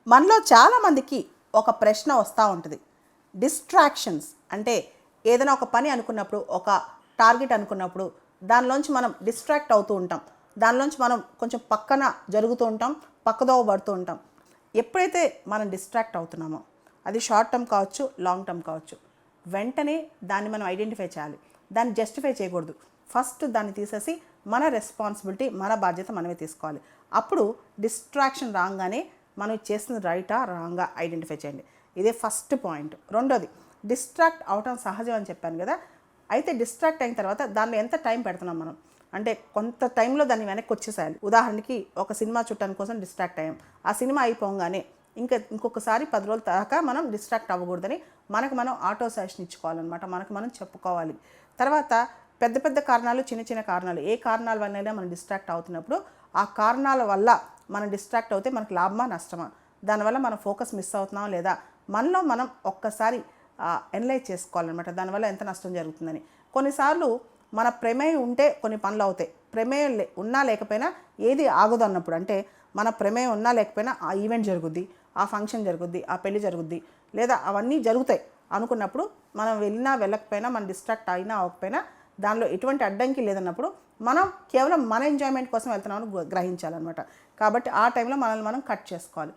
మనలో చాలామందికి ఒక ప్రశ్న వస్తూ ఉంటుంది. డిస్ట్రాక్షన్స్ అంటే ఏదైనా ఒక పని అనుకున్నప్పుడు, ఒక టార్గెట్ అనుకున్నప్పుడు దానిలోంచి మనం డిస్ట్రాక్ట్ అవుతూ ఉంటాం. దానిలోంచి మనం కొంచెం పక్కన జరుగుతూ ఉంటాం, పక్కదోవ పడుతూ ఉంటాం. ఎప్పుడైతే మనం డిస్ట్రాక్ట్ అవుతున్నామో, అది షార్ట్ టర్మ్ కావచ్చు, లాంగ్ టర్మ్ కావచ్చు, వెంటనే దాన్ని మనం ఐడెంటిఫై చేయాలి. దాన్ని జస్టిఫై చేయకూడదు. ఫస్ట్ దాన్ని తీసేసి మన రెస్పాన్సిబిలిటీ, మన బాధ్యత మనమే తీసుకోవాలి. అప్పుడు డిస్ట్రాక్షన్ రాగానే మనం చేస్తుంది రైటా రాంగా ఐడెంటిఫై చేయండి. ఇదే ఫస్ట్ పాయింట్. రెండోది, డిస్ట్రాక్ట్ అవటం సహజం అని చెప్పాను కదా. అయితే డిస్ట్రాక్ట్ అయిన తర్వాత దానిలో ఎంత టైం పెడుతున్నాం మనం అంటే కొంత టైంలో దాన్ని వెనక్కి వచ్చేసేయాలి. ఉదాహరణకి ఒక సినిమా చూడటానికి కోసం డిస్ట్రాక్ట్ అయ్యాం. ఆ సినిమా అయిపోగానే ఇంకొకసారి 10 రోజుల దాకా మనం డిస్ట్రాక్ట్ అవ్వకూడదని మనకు మనం ఆటో సజెషన్ ఇచ్చుకోవాలన్నమాట. మనకు మనం చెప్పుకోవాలి. తర్వాత పెద్ద పెద్ద కారణాలు, చిన్న చిన్న కారణాలు, ఏ కారణాల వల్లైనా మనం డిస్ట్రాక్ట్ అవుతున్నప్పుడు ఆ కారణాల వల్ల మనం డిస్ట్రాక్ట్ అవుతే మనకు లాభమా నష్టమా, దానివల్ల మన ఫోకస్ మిస్ అవుతున్నామా లేదా, మనలో మనం ఒక్కసారి ఎనలైజ్ చేసుకోవాలన్నమాట. దానివల్ల ఎంత నష్టం జరుగుతుందని. కొన్నిసార్లు మన ప్రమేయం ఉంటే కొన్ని పనులు అవుతాయి. ప్రమేయం ఉన్నా లేకపోయినా ఏది ఆగదు అన్నప్పుడు, అంటే మన ప్రమేయం ఉన్నా లేకపోయినా ఆ ఈవెంట్ జరుగుద్ది, ఆ ఫంక్షన్ జరుగుద్ది, ఆ పెళ్లి జరుగుద్ది, లేదా అవన్నీ జరుగుతాయి అనుకున్నప్పుడు మనం వెళ్ళినా వెళ్ళకపోయినా, మనం డిస్ట్రాక్ట్ అయినా అవ్వకపోయినా దానిలో ఎటువంటి అడ్డంకి లేదన్నప్పుడు మనం కేవలం మన ఎంజాయ్మెంట్ కోసం వెళ్తున్నామని గ్రహించాలన్నమాట. కాబట్టి ఆ టైంలో మనల్ని మనం కట్ చేసుకోవాలి.